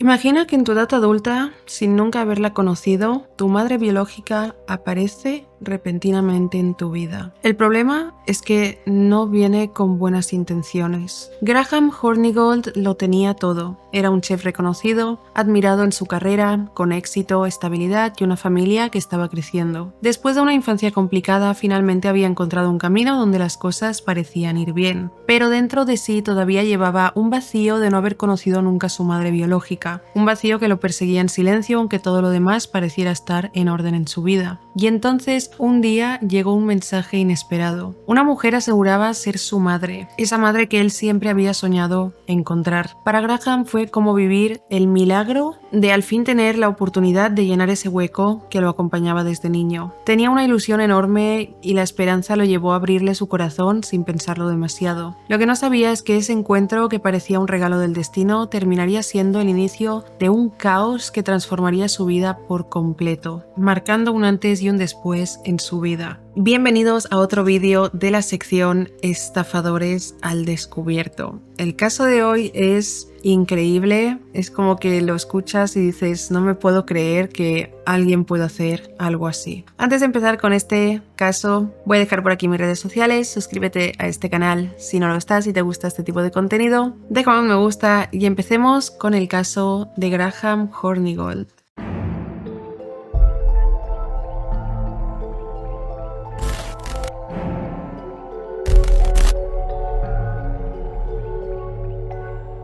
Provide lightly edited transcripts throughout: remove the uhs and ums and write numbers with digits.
Imagina que en tu edad adulta, sin nunca haberla conocido, tu madre biológica aparece repentinamente en tu vida. El problema es que no viene con buenas intenciones. Graham Hornigold lo tenía todo. Era un chef reconocido, admirado en su carrera, con éxito, estabilidad y una familia que estaba creciendo. Después de una infancia complicada, finalmente había encontrado un camino donde las cosas parecían ir bien. Pero dentro de sí todavía llevaba un vacío de no haber conocido nunca a su madre biológica. Un vacío que lo perseguía en silencio, aunque todo lo demás pareciera estar en orden en su vida. Y entonces, un día llegó un mensaje inesperado. Una mujer aseguraba ser su madre, esa madre que él siempre había soñado encontrar. Para Graham fue como vivir el milagro de al fin tener la oportunidad de llenar ese hueco que lo acompañaba desde niño. Tenía una ilusión enorme y la esperanza lo llevó a abrirle su corazón sin pensarlo demasiado. Lo que no sabía es que ese encuentro, que parecía un regalo del destino, terminaría siendo el inicio de un caos que transformaría su vida por completo, marcando un antes y un después en su vida. Bienvenidos a otro vídeo de la sección Estafadores al Descubierto. El caso de hoy es increíble, es como que lo escuchas y dices, no me puedo creer que alguien pueda hacer algo así. Antes de empezar con este caso, voy a dejar por aquí mis redes sociales, suscríbete a este canal si no lo estás y te gusta este tipo de contenido, déjame un me gusta y empecemos con el caso de Graham Hornigold.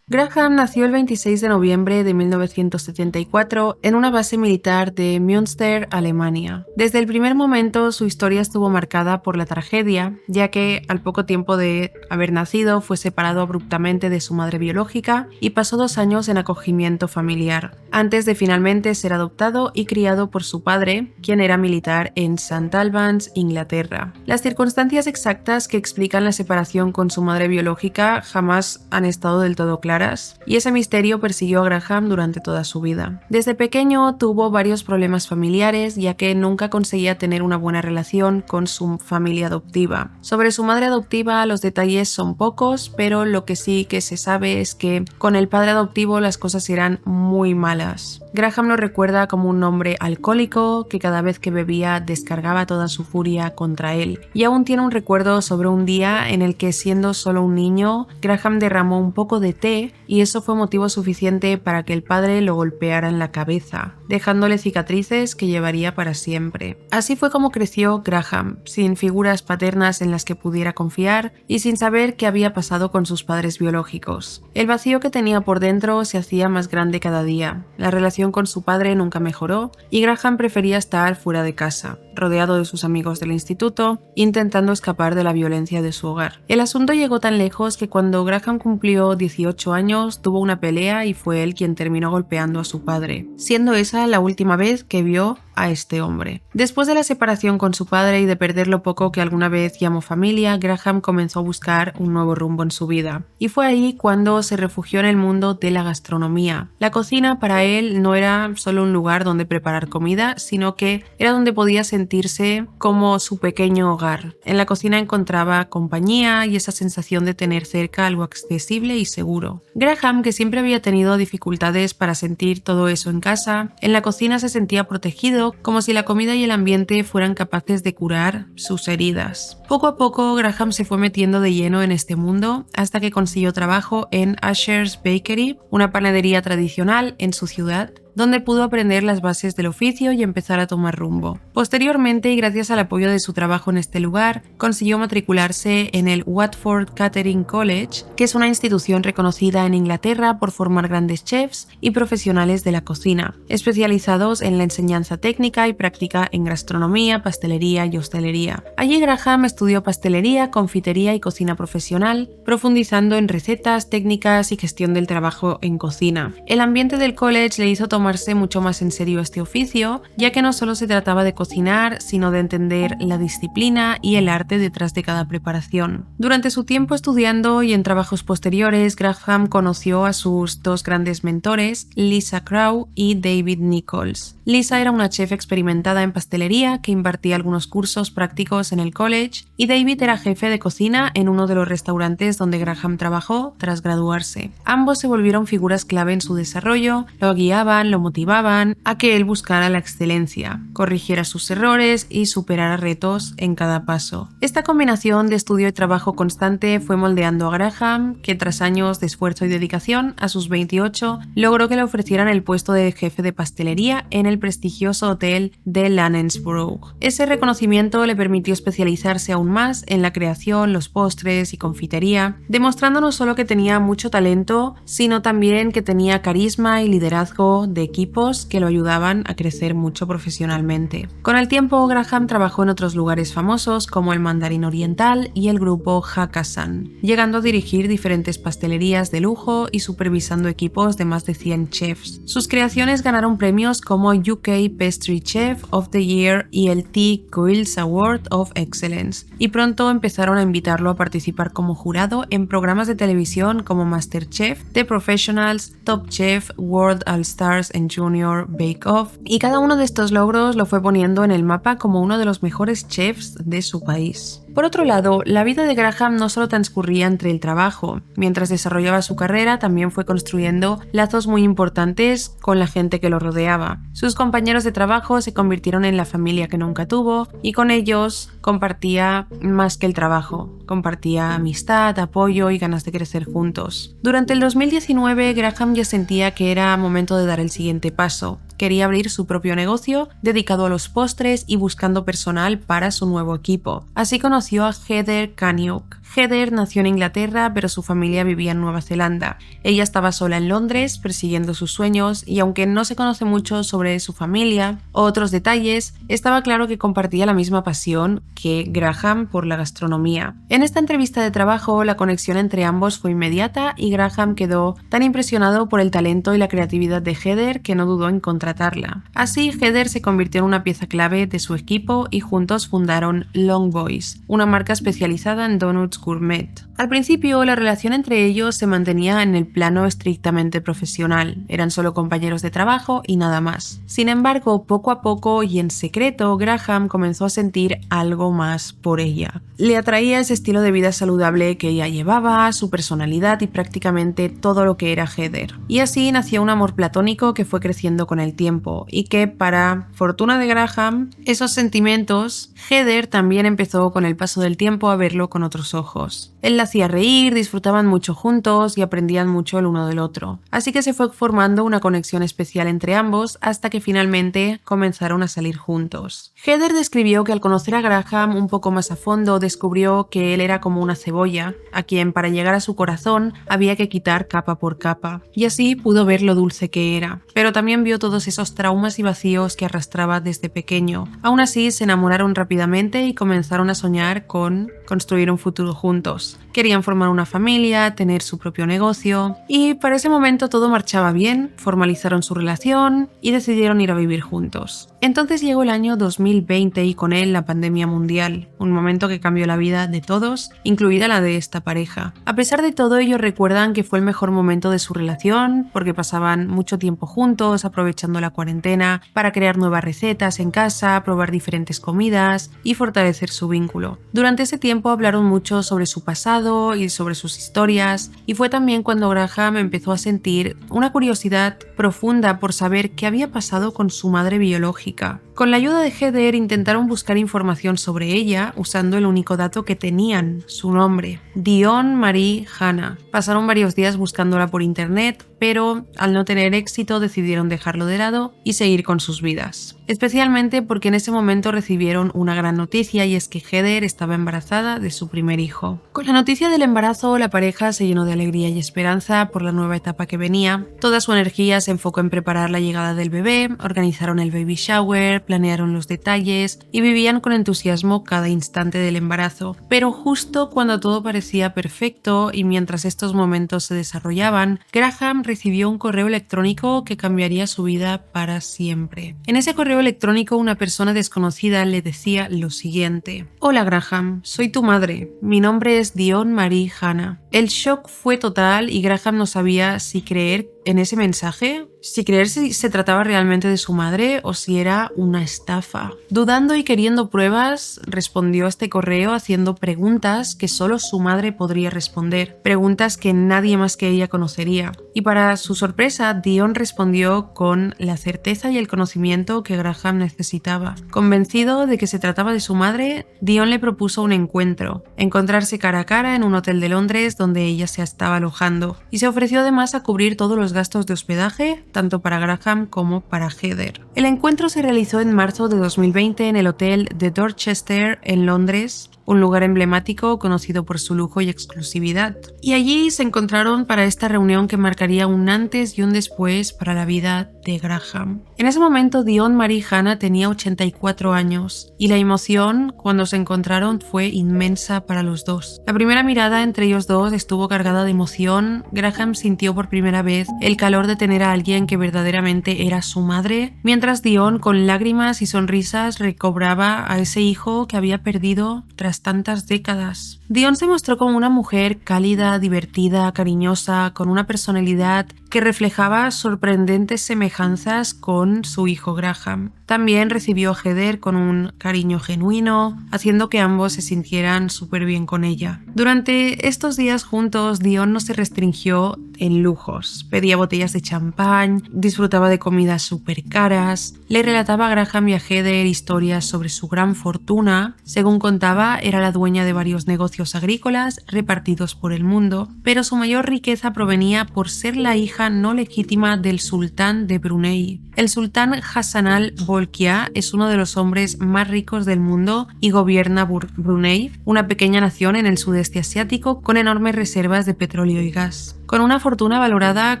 Graham nació el 26 de noviembre de 1974 en una base militar de Münster, Alemania. Desde el primer momento su historia estuvo marcada por la tragedia, ya que al poco tiempo de haber nacido fue separado abruptamente de su madre biológica y pasó 2 años en acogimiento familiar, antes de finalmente ser adoptado y criado por su padre, quien era militar en St. Albans, Inglaterra. Las circunstancias exactas que explican la separación con su madre biológica jamás han estado del todo claras, y ese misterio persiguió a Graham durante toda su vida. Desde pequeño tuvo varios problemas familiares, ya que nunca conseguía tener una buena relación con su familia adoptiva. Sobre su madre adoptiva los detalles son pocos, pero lo que sí que se sabe es que con el padre adoptivo las cosas eran muy malas. Graham lo recuerda como un hombre alcohólico que cada vez que bebía descargaba toda su furia contra él, y aún tiene un recuerdo sobre un día en el que, siendo solo un niño, Graham derramó un poco de té y eso fue motivo suficiente para que el padre lo golpeara en la cabeza, dejándole cicatrices que llevaría para siempre. Así fue como creció Graham, sin figuras paternas en las que pudiera confiar y sin saber qué había pasado con sus padres biológicos. El vacío que tenía por dentro se hacía más grande cada día. La relación con su padre nunca mejoró y Graham prefería estar fuera de casa, rodeado de sus amigos del instituto, intentando escapar de la violencia de su hogar. El asunto llegó tan lejos que cuando Graham cumplió 18 años tuvo una pelea y fue él quien terminó golpeando a su padre, siendo esa la última vez que vio a este hombre. Después de la separación con su padre y de perder lo poco que alguna vez llamó familia, Graham comenzó a buscar un nuevo rumbo en su vida. Y fue ahí cuando se refugió en el mundo de la gastronomía. La cocina para él no era solo un lugar donde preparar comida, sino que era donde podía sentirse como su pequeño hogar. En la cocina encontraba compañía y esa sensación de tener cerca algo accesible y seguro. Graham, que siempre había tenido dificultades para sentir todo eso en casa, en la cocina se sentía protegido, como si la comida y el ambiente fueran capaces de curar sus heridas. Poco a poco Graham se fue metiendo de lleno en este mundo hasta que consiguió trabajo en Asher's Bakery, una panadería tradicional en su ciudad, donde pudo aprender las bases del oficio y empezar a tomar rumbo. Posteriormente, y gracias al apoyo de su trabajo en este lugar, consiguió matricularse en el Watford Catering College, que es una institución reconocida en Inglaterra por formar grandes chefs y profesionales de la cocina, especializados en la enseñanza técnica y práctica en gastronomía, pastelería y hostelería. Allí Graham estudió pastelería, confitería y cocina profesional, profundizando en recetas, técnicas y gestión del trabajo en cocina. El ambiente del college le hizo tomar tomarse mucho más en serio este oficio, ya que no solo se trataba de cocinar, sino de entender la disciplina y el arte detrás de cada preparación. Durante su tiempo estudiando y en trabajos posteriores, Graham conoció a sus dos grandes mentores, Lisa Crow y David Nichols. Lisa era una chef experimentada en pastelería que impartía algunos cursos prácticos en el college, y David era jefe de cocina en uno de los restaurantes donde Graham trabajó tras graduarse. Ambos se volvieron figuras clave en su desarrollo, lo guiaban, lo motivaban a que él buscara la excelencia, corrigiera sus errores y superara retos en cada paso. Esta combinación de estudio y trabajo constante fue moldeando a Graham, que tras años de esfuerzo y dedicación, a sus 28, logró que le ofrecieran el puesto de jefe de pastelería en el prestigioso hotel de Lanensborough. Ese reconocimiento le permitió especializarse aún más en la creación, los postres y confitería, demostrando no solo que tenía mucho talento, sino también que tenía carisma y liderazgo de equipos que lo ayudaban a crecer mucho profesionalmente. Con el tiempo, Graham trabajó en otros lugares famosos como el Mandarín Oriental y el grupo Hakkasan, llegando a dirigir diferentes pastelerías de lujo y supervisando equipos de más de 100 chefs. Sus creaciones ganaron premios como UK Pastry Chef of the Year y el T. Giles Award of Excellence, y pronto empezaron a invitarlo a participar como jurado en programas de televisión como MasterChef, The Professionals, Top Chef, World All Stars and Junior Bake Off, y cada uno de estos logros lo fue poniendo en el mapa como uno de los mejores chefs de su país. Por otro lado, la vida de Graham no solo transcurría entre el trabajo. Mientras desarrollaba su carrera, también fue construyendo lazos muy importantes con la gente que lo rodeaba. Sus compañeros de trabajo se convirtieron en la familia que nunca tuvo, y con ellos compartía más que el trabajo. Compartía amistad, apoyo y ganas de crecer juntos. Durante el 2019, Graham ya sentía que era momento de dar el siguiente paso. Quería abrir su propio negocio dedicado a los postres y buscando personal para su nuevo equipo. Así conoció a Heather Kaniuk. Heather nació en Inglaterra, pero su familia vivía en Nueva Zelanda. Ella estaba sola en Londres, persiguiendo sus sueños, y aunque no se conoce mucho sobre su familia o otros detalles, estaba claro que compartía la misma pasión que Graham por la gastronomía. En esta entrevista de trabajo, la conexión entre ambos fue inmediata y Graham quedó tan impresionado por el talento y la creatividad de Heather que no dudó en contratarla. Así, Heather se convirtió en una pieza clave de su equipo y juntos fundaron Long Boys, una marca especializada en donuts gourmet. Al principio, la relación entre ellos se mantenía en el plano estrictamente profesional. Eran solo compañeros de trabajo y nada más. Sin embargo, poco a poco y en secreto, Graham comenzó a sentir algo más por ella. Le atraía ese estilo de vida saludable que ella llevaba, su personalidad y prácticamente todo lo que era Heather. Y así nació un amor platónico que fue creciendo con el tiempo y que, para fortuna de Graham, esos sentimientos, Heather también empezó con el paso del tiempo a verlo con otros ojos. Él la hacía reír, disfrutaban mucho juntos y aprendían mucho el uno del otro. Así que se fue formando una conexión especial entre ambos hasta que finalmente comenzaron a salir juntos. Heather describió que al conocer a Graham un poco más a fondo descubrió que él era como una cebolla, a quien para llegar a su corazón había que quitar capa por capa, y así pudo ver lo dulce que era. Pero también vio todos esos traumas y vacíos que arrastraba desde pequeño. Aún así, se enamoraron rápidamente y comenzaron a soñar con construir un futuro juntos. Querían formar una familia, tener su propio negocio, y para ese momento todo marchaba bien, formalizaron su relación y decidieron ir a vivir juntos. Entonces llegó el año 2020 y con él la pandemia mundial, un momento que cambió la vida de todos, incluida la de esta pareja. A pesar de todo, ellos recuerdan que fue el mejor momento de su relación porque pasaban mucho tiempo juntos, aprovechando la cuarentena para crear nuevas recetas en casa, probar diferentes comidas y fortalecer su vínculo. Durante ese tiempo hablaron mucho sobre su pasado y sobre sus historias, y fue también cuando Graham empezó a sentir una curiosidad profunda por saber qué había pasado con su madre biológica. Con la ayuda de Heather intentaron buscar información sobre ella usando el único dato que tenían, su nombre, Dion Marie Hannah. Pasaron varios días buscándola por internet, pero al no tener éxito decidieron dejarlo de lado y seguir con sus vidas. Especialmente porque en ese momento recibieron una gran noticia, y es que Heather estaba embarazada de su primer hijo. Con la noticia del embarazo, la pareja se llenó de alegría y esperanza por la nueva etapa que venía. Toda su energía se enfocó en preparar la llegada del bebé, organizaron el baby shower, planearon los detalles y vivían con entusiasmo cada instante del embarazo. Pero justo cuando todo parecía perfecto y mientras estos momentos se desarrollaban, Graham recibió un correo electrónico que cambiaría su vida para siempre. En ese correo electrónico una persona desconocida le decía lo siguiente: Hola Graham, soy tu madre. Mi nombre es Dion Marie Hannah. El shock fue total y Graham no sabía si creer en ese mensaje, si creer si se trataba realmente de su madre o si era una estafa. Dudando y queriendo pruebas, respondió a este correo haciendo preguntas que solo su madre podría responder, preguntas que nadie más que ella conocería. Y para su sorpresa, Dion respondió con la certeza y el conocimiento que Graham necesitaba. Convencido de que se trataba de su madre, Dion le propuso un encuentro, encontrarse cara a cara en un hotel de Londres donde ella se estaba alojando, y se ofreció además a cubrir todos los gastos de hospedaje, tanto para Graham como para Heather. El encuentro se realizó en marzo de 2020 en el hotel de Dorchester en Londres, un lugar emblemático conocido por su lujo y exclusividad. Y allí se encontraron para esta reunión que marcaría un antes y un después para la vida de Graham. En ese momento Dion Marie Hannah tenía 84 años y la emoción cuando se encontraron fue inmensa para los dos. La primera mirada entre ellos dos estuvo cargada de emoción. Graham sintió por primera vez el calor de tener a alguien que verdaderamente era su madre, mientras Dion con lágrimas y sonrisas recobraba a ese hijo que había perdido tras tantas décadas. Dion se mostró como una mujer cálida, divertida, cariñosa, con una personalidad que reflejaba sorprendentes semejanzas con su hijo Graham. También recibió a Heather con un cariño genuino, haciendo que ambos se sintieran súper bien con ella. Durante estos días juntos, Dion no se restringió en lujos. Pedía botellas de champán, disfrutaba de comidas súper caras, le relataba a Graham y a Heather historias sobre su gran fortuna. Según contaba, era la dueña de varios negocios agrícolas repartidos por el mundo, pero su mayor riqueza provenía por ser la hija no legítima del sultán de Brunei. El sultán Hassan al-Bolkiah es uno de los hombres más ricos del mundo y gobierna Brunei, una pequeña nación en el sudeste asiático con enormes reservas de petróleo y gas. Con una fortuna valorada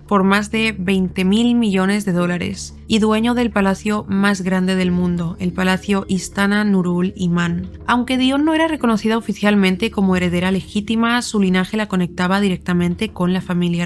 por más de 20.000 millones de dólares y dueño del palacio más grande del mundo, el Palacio Istana Nurul Iman. Aunque Dion no era reconocida oficialmente como heredera legítima, su linaje la conectaba directamente con esta familia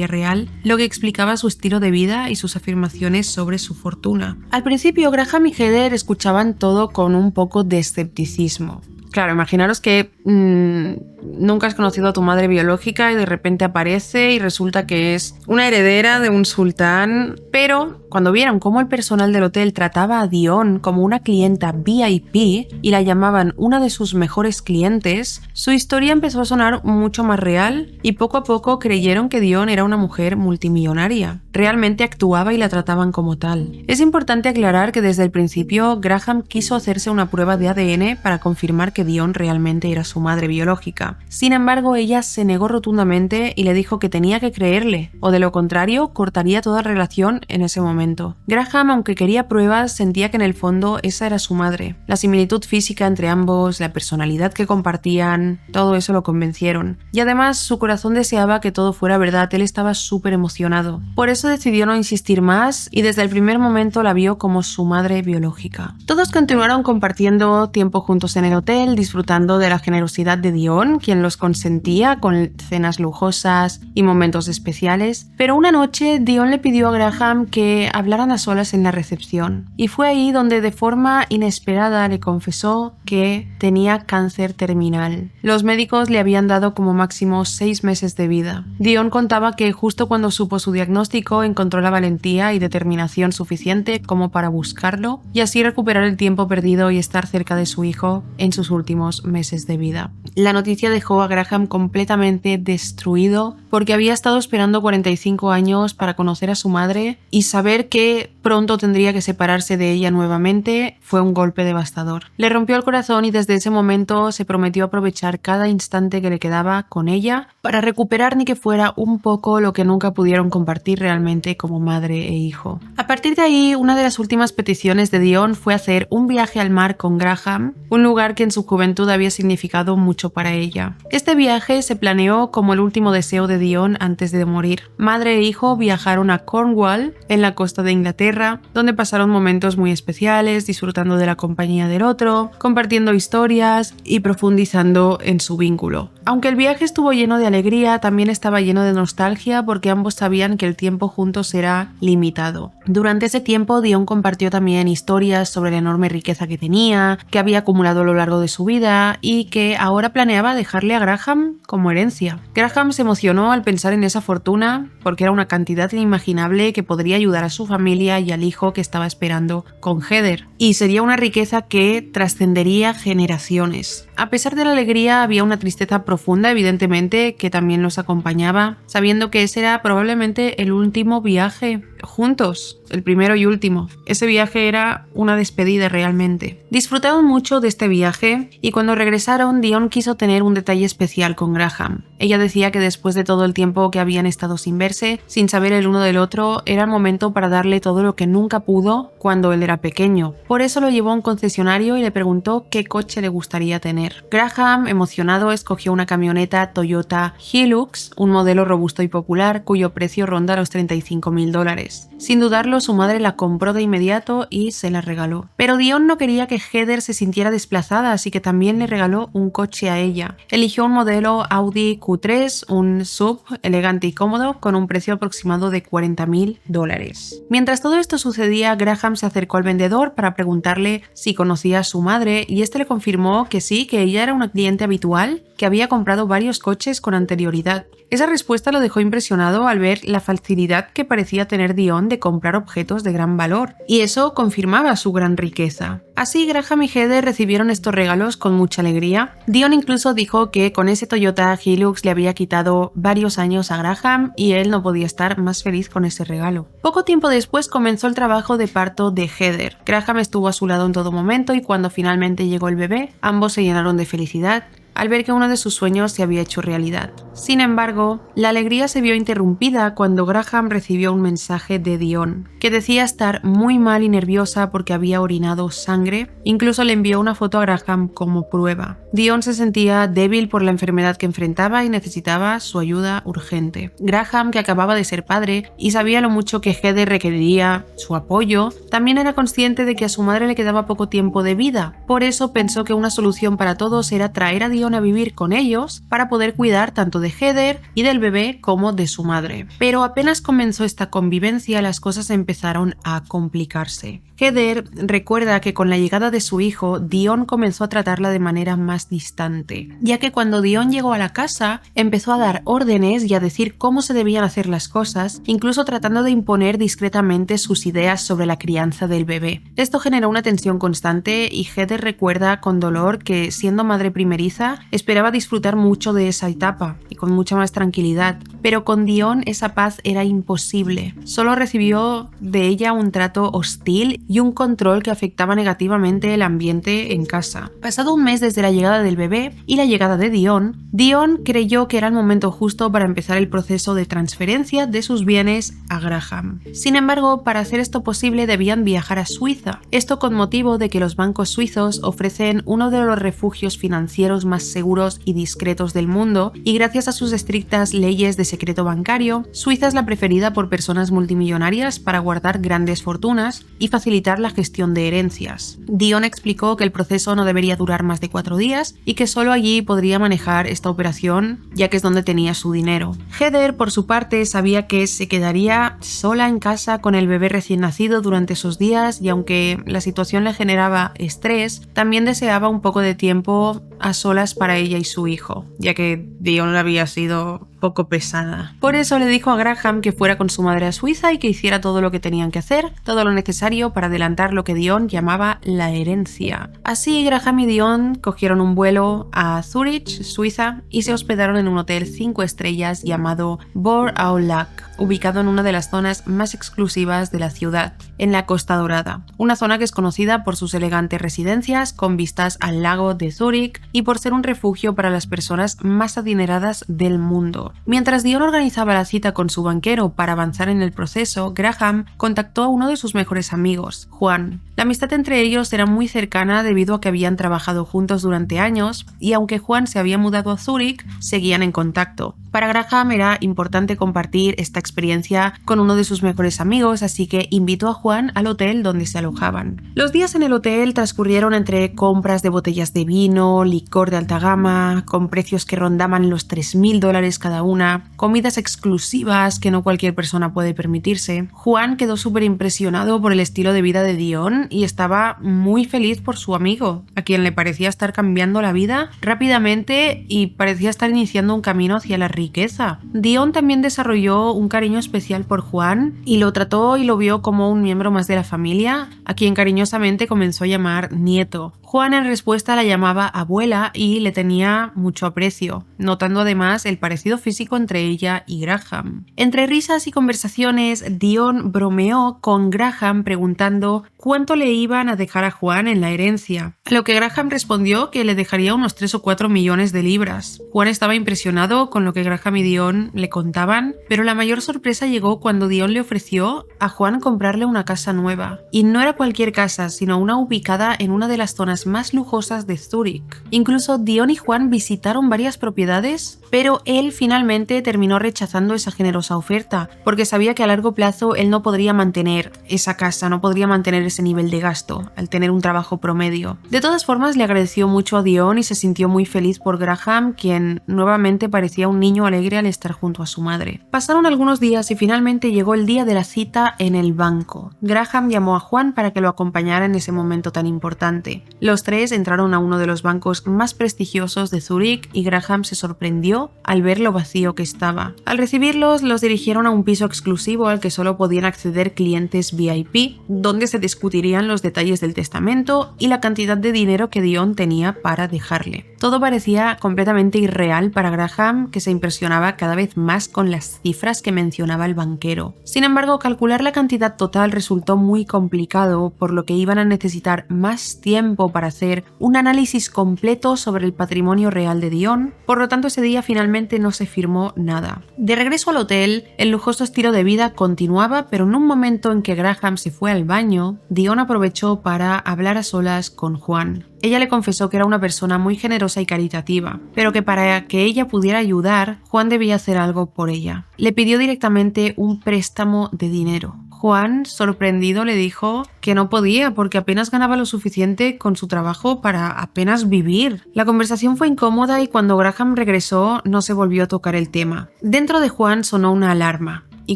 real, lo que explicaba su estilo de vida y sus afirmaciones sobre su fortuna. Al principio, Graham y Heather escuchaban todo con un poco de escepticismo. Claro, imaginaros que nunca has conocido a tu madre biológica y de repente aparece y resulta que es una heredera de un sultán. Pero cuando vieron cómo el personal del hotel trataba a Dion como una clienta VIP y la llamaban una de sus mejores clientes, su historia empezó a sonar mucho más real y poco a poco creyeron que Dion era una mujer multimillonaria. Realmente actuaba y la trataban como tal. Es importante aclarar que desde el principio Graham quiso hacerse una prueba de ADN para confirmar que Dion realmente era su madre biológica. Sin embargo, ella se negó rotundamente y le dijo que tenía que creerle, o de lo contrario, cortaría toda relación en ese momento. Graham, aunque quería pruebas, sentía que en el fondo esa era su madre. La similitud física entre ambos, la personalidad que compartían, todo eso lo convencieron. Y además, su corazón deseaba que todo fuera verdad, él estaba súper emocionado. Por eso decidió no insistir más y desde el primer momento la vio como su madre biológica. Todos continuaron compartiendo tiempo juntos en el hotel, disfrutando de la generosidad de Dion, quien los consentía con cenas lujosas y momentos especiales, pero una noche Dion le pidió a Graham que hablaran a solas en la recepción, y fue ahí donde de forma inesperada le confesó que tenía cáncer terminal. Los médicos le habían dado como máximo 6 meses de vida. Dion contaba que justo cuando supo su diagnóstico encontró la valentía y determinación suficiente como para buscarlo y así recuperar el tiempo perdido y estar cerca de su hijo en sus últimos meses de vida. La noticia dejó a Graham completamente destruido porque había estado esperando 45 años para conocer a su madre y saber que pronto tendría que separarse de ella nuevamente fue un golpe devastador. Le rompió el corazón y desde ese momento se prometió aprovechar cada instante que le quedaba con ella para recuperar ni que fuera un poco lo que nunca pudieron compartir realmente como madre e hijo. A partir de ahí, una de las últimas peticiones de Dion fue hacer un viaje al mar con Graham, un lugar que en su juventud había significado mucho para ella. Este viaje se planeó como el último deseo de Dion antes de morir. Madre e hijo viajaron a Cornwall, en la costa de Inglaterra, donde pasaron momentos muy especiales, disfrutando de la compañía del otro, compartiendo historias y profundizando en su vínculo. Aunque el viaje estuvo lleno de alegría, también estaba lleno de nostalgia porque ambos sabían que el tiempo juntos era limitado. Durante ese tiempo, Dion compartió también historias sobre la enorme riqueza que tenía, que había acumulado a lo largo de su vida y que ahora planeaba dejarle a Graham como herencia. Graham se emocionó al pensar en esa fortuna porque era una cantidad inimaginable que podría ayudar a su familia y al hijo que estaba esperando con Heather. Y sería una riqueza que trascendería generaciones. A pesar de la alegría, había una tristeza profunda, evidentemente, que también los acompañaba, sabiendo que ese era probablemente el último viaje juntos, el primero y último. Ese viaje era una despedida realmente. Disfrutaron mucho de este viaje y cuando regresaron, Dion quiso tener un detalle especial con Graham. Ella decía que después de todo el tiempo que habían estado sin verse, sin saber el uno del otro, era el momento para darle todo lo que nunca pudo cuando él era pequeño. Por eso lo llevó a un concesionario y le preguntó qué coche le gustaría tener. Graham, emocionado, escogió una camioneta Toyota Hilux, un modelo robusto y popular cuyo precio ronda los $35.000. Sin dudarlo, su madre la compró de inmediato y se la regaló. Pero Dion no quería que Heather se sintiera desplazada, así que también le regaló un coche a ella. Eligió un modelo Audi Q3, un SUV elegante y cómodo, con un precio aproximado de $40.000. Mientras todo esto sucedía, Graham se acercó al vendedor para preguntarle si conocía a su madre y este le confirmó que sí, que ella era una cliente habitual que había comprado varios coches con anterioridad. Esa respuesta lo dejó impresionado al ver la facilidad que parecía tener Dion de comprar objetos de gran valor, y eso confirmaba su gran riqueza. Así, Graham y Heather recibieron estos regalos con mucha alegría. Dion incluso dijo que con ese Toyota Hilux le había quitado varios años a Graham y él no podía estar más feliz con ese regalo. Poco tiempo después comenzó el trabajo de parto de Heather. Graham estuvo a su lado en todo momento y cuando finalmente llegó el bebé, ambos se llenaron de felicidad al ver que uno de sus sueños se había hecho realidad. Sin embargo, la alegría se vio interrumpida cuando Graham recibió un mensaje de Dion, que decía estar muy mal y nerviosa porque había orinado sangre. Incluso le envió una foto a Graham como prueba. Dion se sentía débil por la enfermedad que enfrentaba y necesitaba su ayuda urgente. Graham, que acababa de ser padre y sabía lo mucho que Heather requeriría su apoyo, también era consciente de que a su madre le quedaba poco tiempo de vida. Por eso pensó que una solución para todos era traer a Dion a vivir con ellos para poder cuidar tanto de Heather y del bebé como de su madre. Pero apenas comenzó esta convivencia, las cosas empezaron a complicarse. Heather recuerda que con la llegada de su hijo, Dion comenzó a tratarla de manera más distante, ya que cuando Dion llegó a la casa, empezó a dar órdenes y a decir cómo se debían hacer las cosas, incluso tratando de imponer discretamente sus ideas sobre la crianza del bebé. Esto generó una tensión constante y Heather recuerda con dolor que, siendo madre primeriza, esperaba disfrutar mucho de esa etapa y con mucha más tranquilidad, pero con Dion esa paz era imposible. Solo recibió de ella un trato hostil y un control que afectaba negativamente el ambiente en casa. Pasado un mes desde la llegada del bebé y la llegada de Dion, Dion creyó que era el momento justo para empezar el proceso de transferencia de sus bienes a Graham. Sin embargo, para hacer esto posible debían viajar a Suiza, esto con motivo de que los bancos suizos ofrecen uno de los refugios financieros más seguros y discretos del mundo, y gracias a sus estrictas leyes de secreto bancario, Suiza es la preferida por personas multimillonarias para guardar grandes fortunas y facilitar la gestión de herencias. Dion explicó que el proceso no debería durar más de 4 días y que solo allí podría manejar esta operación, ya que es donde tenía su dinero. Heather, por su parte, sabía que se quedaría sola en casa con el bebé recién nacido durante esos días y aunque la situación le generaba estrés, también deseaba un poco de tiempo a solas para ella y su hijo, ya que Dion había sido poco pesada. Por eso le dijo a Graham que fuera con su madre a Suiza y que hiciera todo lo que tenían que hacer, todo lo necesario para adelantar lo que Dion llamaba la herencia. Así, Graham y Dion cogieron un vuelo a Zurich, Suiza, y se hospedaron en un hotel 5 estrellas llamado Bor au Lac, ubicado en una de las zonas más exclusivas de la ciudad, en la Costa Dorada, una zona que es conocida por sus elegantes residencias con vistas al lago de Zúrich y por ser un refugio para las personas más adineradas del mundo. Mientras Dion organizaba la cita con su banquero para avanzar en el proceso, Graham contactó a uno de sus mejores amigos, Juan. La amistad entre ellos era muy cercana debido a que habían trabajado juntos durante años y aunque Juan se había mudado a Zúrich, seguían en contacto. Para Graham era importante compartir esta experiencia con uno de sus mejores amigos, así que invitó a Juan al hotel donde se alojaban. Los días en el hotel transcurrieron entre compras de botellas de vino, licor de alta gama, con precios que rondaban los $3.000 cada una, comidas exclusivas que no cualquier persona puede permitirse. Juan quedó súper impresionado por el estilo de vida de Dion y estaba muy feliz por su amigo, a quien le parecía estar cambiando la vida rápidamente y parecía estar iniciando un camino hacia la riqueza. Dion también desarrolló un cariño especial por Juan y lo trató y lo vio como un miembro más de la familia, a quien cariñosamente comenzó a llamar nieto. Juan en respuesta la llamaba abuela y le tenía mucho aprecio, notando además el parecido físico entre ella y Graham. Entre risas y conversaciones, Dion bromeó con Graham preguntando cuánto le iban a dejar a Juan en la herencia, a lo que Graham respondió que le dejaría unos 3 o 4 millones de libras. Juan estaba impresionado con lo que Graham y Dion le contaban, pero la mayor sorpresa llegó cuando Dion le ofreció a Juan comprarle una casa nueva. Y no era cualquier casa, sino una ubicada en una de las zonas más lujosas de Zúrich. Incluso Dion y Juan visitaron varias propiedades, pero él finalmente terminó rechazando esa generosa oferta, porque sabía que a largo plazo él no podría mantener esa casa, no podría mantener ese nivel de gasto, al tener un trabajo promedio. De todas formas, le agradeció mucho a Dion y se sintió muy feliz por Graham, quien nuevamente parecía un niño alegre al estar junto a su madre. Pasaron algunos días y finalmente llegó el día de la cita en el banco. Graham llamó a Juan para que lo acompañara en ese momento tan importante. Los tres entraron a uno de los bancos más prestigiosos de Zúrich y Graham se sorprendió al ver lo vacío que estaba. Al recibirlos, los dirigieron a un piso exclusivo al que solo podían acceder clientes VIP, donde se discutirían los detalles del testamento y la cantidad de dinero que Dion tenía para dejarle. Todo parecía completamente irreal para Graham, que se impresionaba cada vez más con las cifras que mencionaba el banquero. Sin embargo, calcular la cantidad total resultó muy complicado, por lo que iban a necesitar más tiempo para hacer un análisis completo sobre el patrimonio real de Dion. Por lo tanto, ese día finalmente no se firmó nada. De regreso al hotel, el lujoso estilo de vida continuaba, pero en un momento en que Graham se fue al baño, Dion aprovechó para hablar a solas con Juan. Ella le confesó que era una persona muy generosa y caritativa, pero que para que ella pudiera ayudar, Juan debía hacer algo por ella. Le pidió directamente un préstamo de dinero. Juan, sorprendido, le dijo que no podía porque apenas ganaba lo suficiente con su trabajo para apenas vivir. La conversación fue incómoda y cuando Graham regresó no se volvió a tocar el tema. Dentro de Juan sonó una alarma y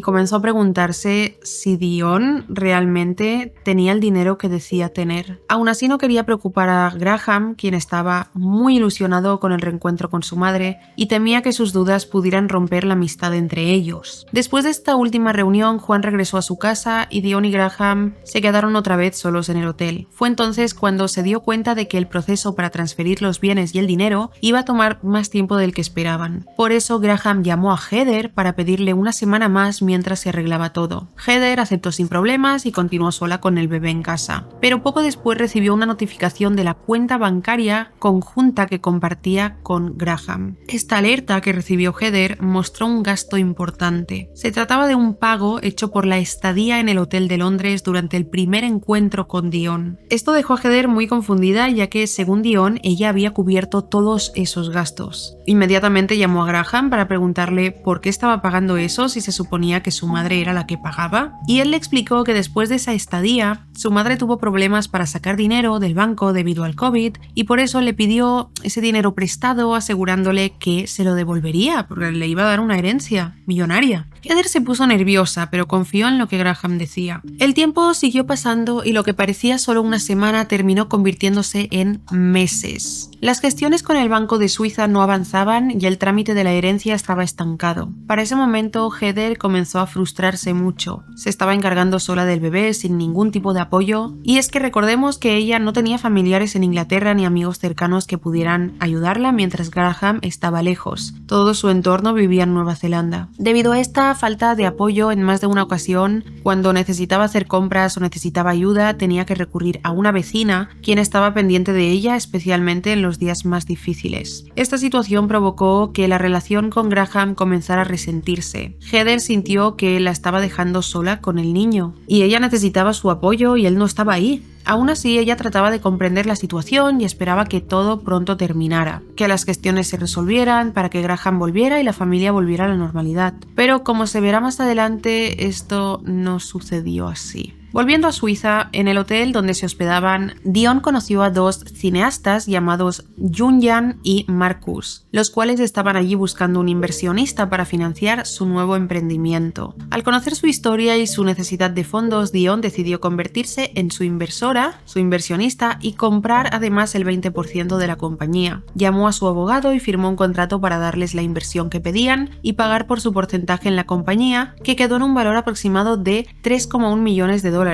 comenzó a preguntarse si Dion realmente tenía el dinero que decía tener. Aún así no quería preocupar a Graham, quien estaba muy ilusionado con el reencuentro con su madre y temía que sus dudas pudieran romper la amistad entre ellos. Después de esta última reunión, Juan regresó a su casa y Dion y Graham se quedaron otra vez solos en el hotel. Fue entonces cuando se dio cuenta de que el proceso para transferir los bienes y el dinero iba a tomar más tiempo del que esperaban. Por eso Graham llamó a Heather para pedirle una semana más mientras se arreglaba todo. Heather aceptó sin problemas y continuó sola con el bebé en casa. Pero poco después recibió una notificación de la cuenta bancaria conjunta que compartía con Graham. Esta alerta que recibió Heather mostró un gasto importante. Se trataba de un pago hecho por la estadía en el hotel de Londres durante el primer encuentro con Dion. Esto dejó a Heather muy confundida, ya que según Dion ella había cubierto todos esos gastos. Inmediatamente llamó a Graham para preguntarle por qué estaba pagando eso si se suponía que su madre era la que pagaba, y él le explicó que después de esa estadía su madre tuvo problemas para sacar dinero del banco debido al COVID y por eso le pidió ese dinero prestado asegurándole que se lo devolvería porque le iba a dar una herencia millonaria. Heather se puso nerviosa, pero confió en lo que Graham decía. El tiempo siguió pasando y lo que parecía solo una semana terminó convirtiéndose en meses. Las gestiones con el Banco de Suiza no avanzaban y el trámite de la herencia estaba estancado. Para ese momento, Heather comenzó a frustrarse mucho. Se estaba encargando sola del bebé sin ningún tipo de apoyo, y es que recordemos que ella no tenía familiares en Inglaterra ni amigos cercanos que pudieran ayudarla mientras Graham estaba lejos. Todo su entorno vivía en Nueva Zelanda. Debido a esta falta de apoyo, en más de una ocasión, cuando necesitaba hacer compras o necesitaba ayuda, tenía que recurrir a una vecina, quien estaba pendiente de ella, especialmente en los días más difíciles. Esta situación provocó que la relación con Graham comenzara a resentirse. Heather sintió que la estaba dejando sola con el niño, y ella necesitaba su apoyo y él no estaba ahí. Aún así, ella trataba de comprender la situación y esperaba que todo pronto terminara, que las gestiones se resolvieran para que Graham volviera y la familia volviera a la normalidad. Pero como se verá más adelante, esto no sucedió así. Volviendo a Suiza, en el hotel donde se hospedaban, Dion conoció a dos cineastas llamados Junjan y Marcus, los cuales estaban allí buscando un inversionista para financiar su nuevo emprendimiento. Al conocer su historia y su necesidad de fondos, Dion decidió convertirse en su inversionista y comprar además el 20% de la compañía. Llamó a su abogado y firmó un contrato para darles la inversión que pedían y pagar por su porcentaje en la compañía, que quedó en un valor aproximado de 3,1 millones de dólares.